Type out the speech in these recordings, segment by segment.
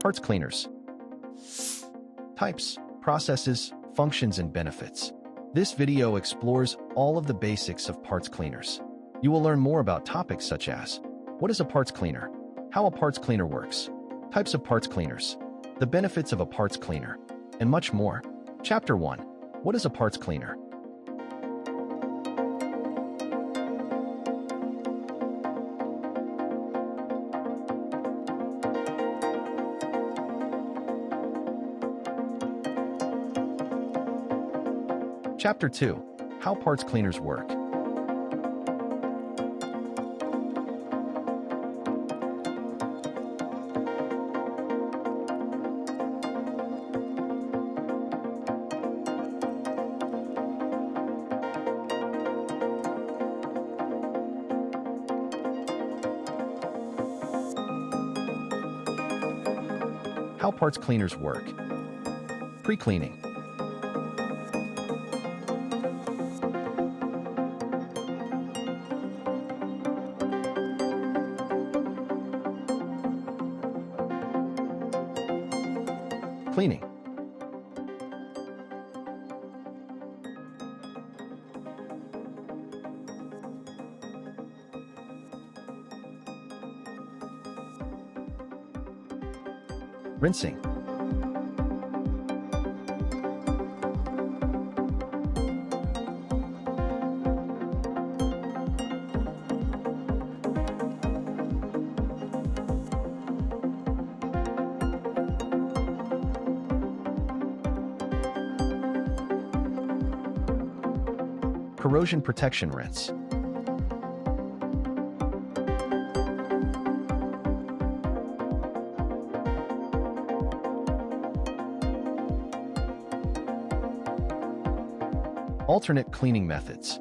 Parts cleaners. Types, processes, functions, and benefits. This video explores all of the basics of parts cleaners. You will learn more about topics such as what is a parts cleaner, how a parts cleaner works, types of parts cleaners, the benefits of a parts cleaner, and much more. Chapter 1. What is a parts cleaner? Chapter 2. How parts cleaners work. How parts cleaners work. Pre-cleaning. Cleaning. Rinsing. Corrosion protection rinse. Alternate cleaning methods.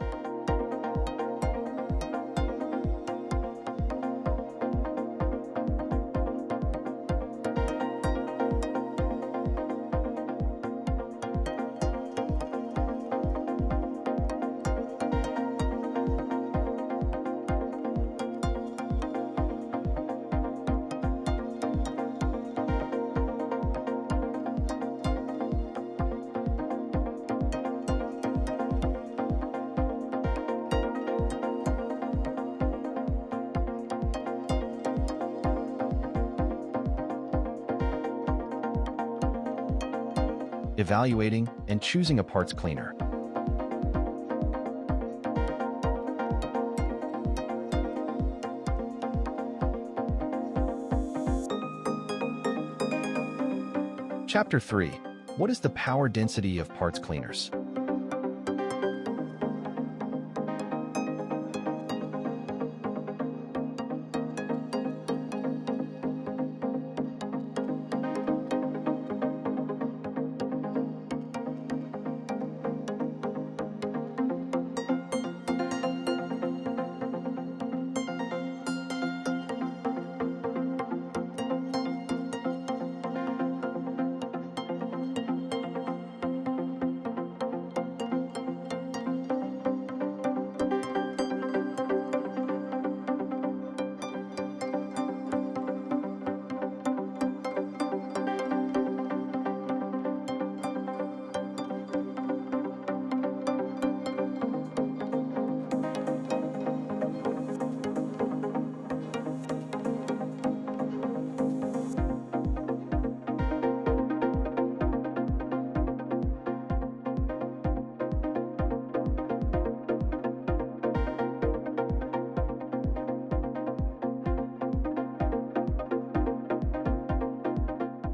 Evaluating and choosing a parts cleaner. Chapter 3. What is the power density of parts cleaners?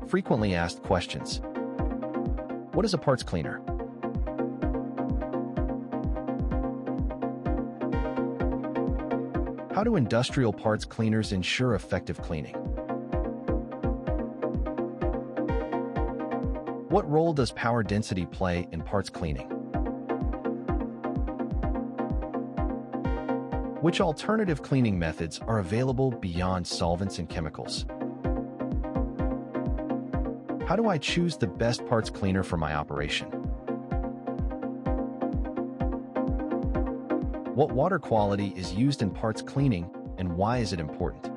Frequently asked questions. What is a parts cleaner? How do industrial parts cleaners ensure effective cleaning? What role does power density play in parts cleaning? Which alternative cleaning methods are available beyond solvents and chemicals? How do I choose the best parts cleaner for my operation? What water quality is used in parts cleaning, and why is it important?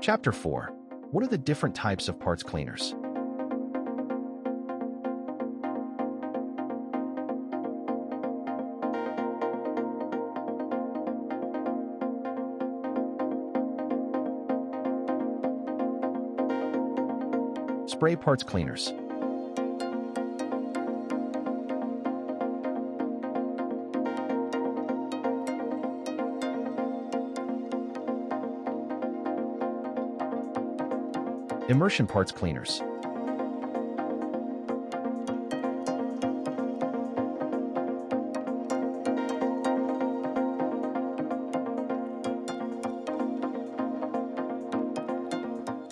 Chapter 4. What are the different types of parts cleaners? Spray parts cleaners. Immersion parts cleaners.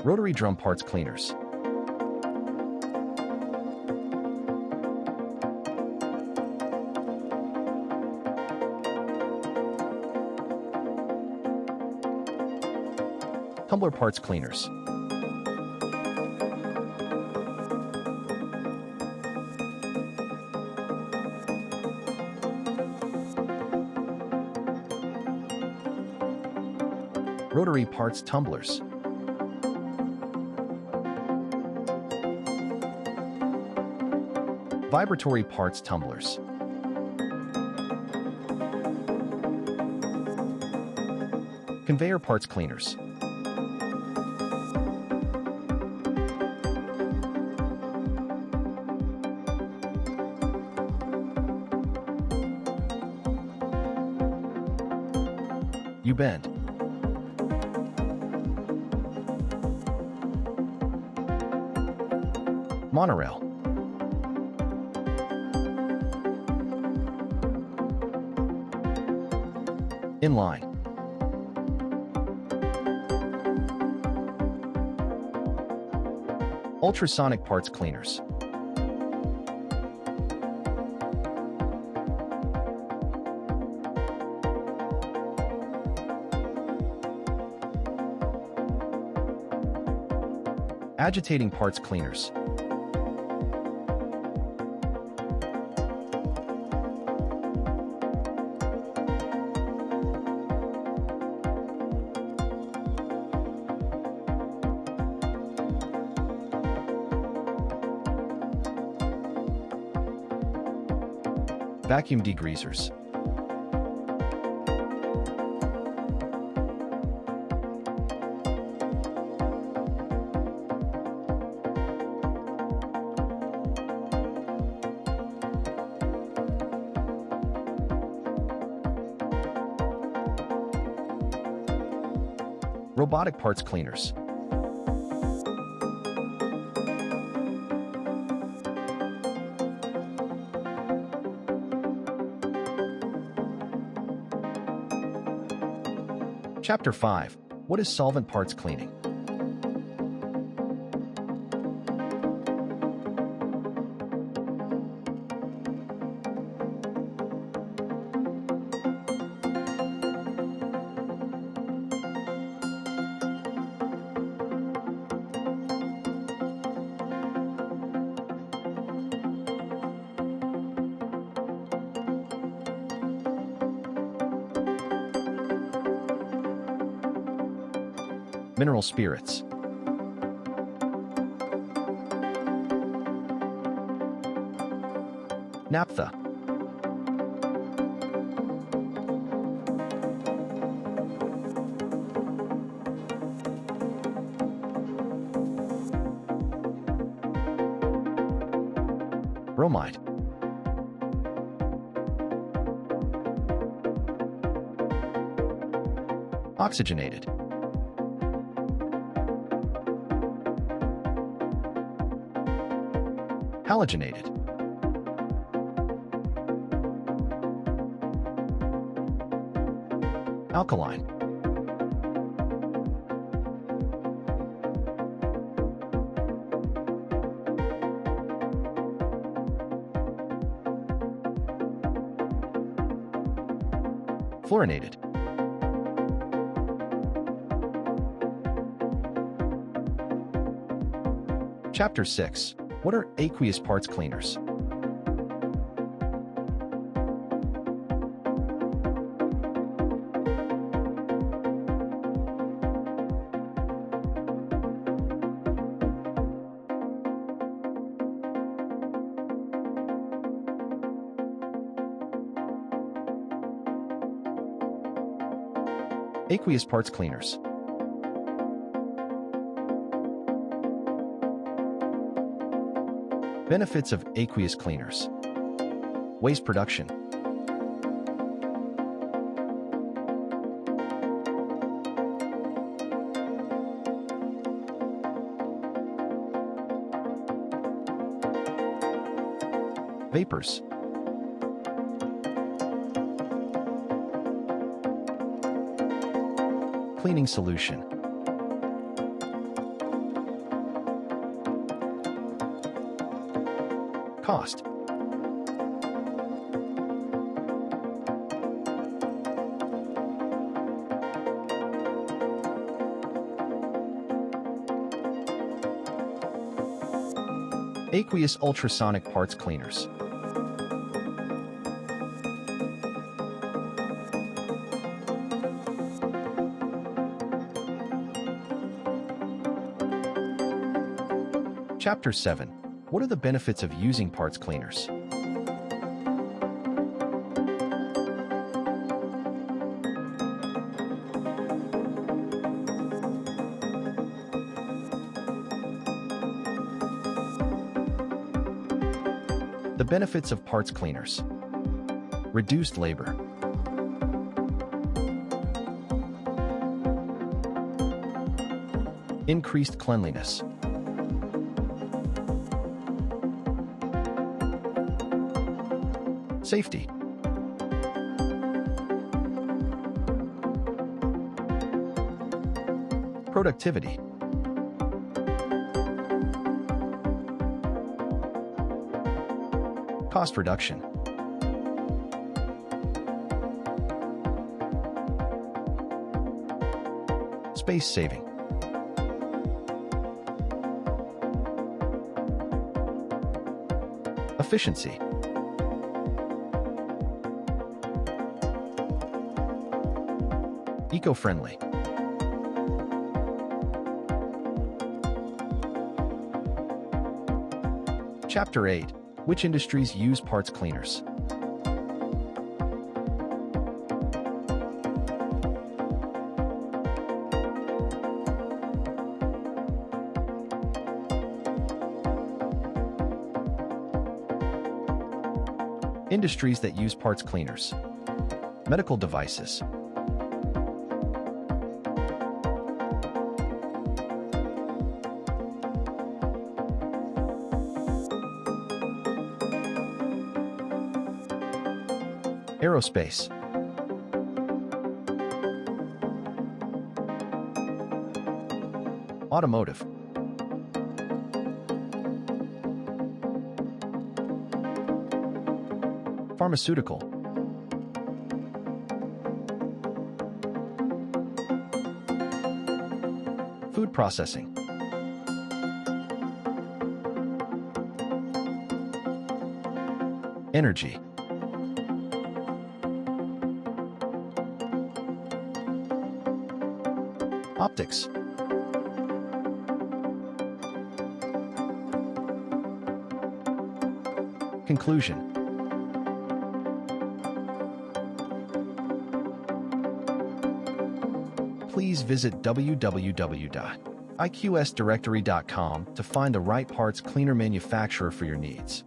Rotary drum parts cleaners. Tumbler parts cleaners. Rotary parts tumblers. Vibratory parts tumblers. Conveyor parts cleaners. U-bend. Monorail. Inline. Ultrasonic parts cleaners. Agitating parts cleaners. Vacuum degreasers. Robotic parts cleaners. Chapter 5. What is solvent parts cleaning? Mineral spirits. Naphtha. Bromide. Oxygenated. Halogenated. Alkaline. Fluorinated. Chapter 6. What are aqueous parts cleaners? Aqueous parts cleaners. Benefits of aqueous cleaners. Waste production. Vapors. Cleaning solution. Cost. Aqueous ultrasonic parts cleaners. Chapter 7. What are the benefits of using parts cleaners? The benefits of parts cleaners. Reduced labor. Increased cleanliness. Safety. Productivity. Cost reduction. Space saving. Efficiency. Eco-friendly. Chapter 8. Which industries use parts cleaners? Industries that use parts cleaners. Medical devices. Aerospace. Automotive. Pharmaceutical. Food processing. Energy. Optics. Conclusion. Please visit www.iqsdirectory.com to find the right parts cleaner manufacturer for your needs.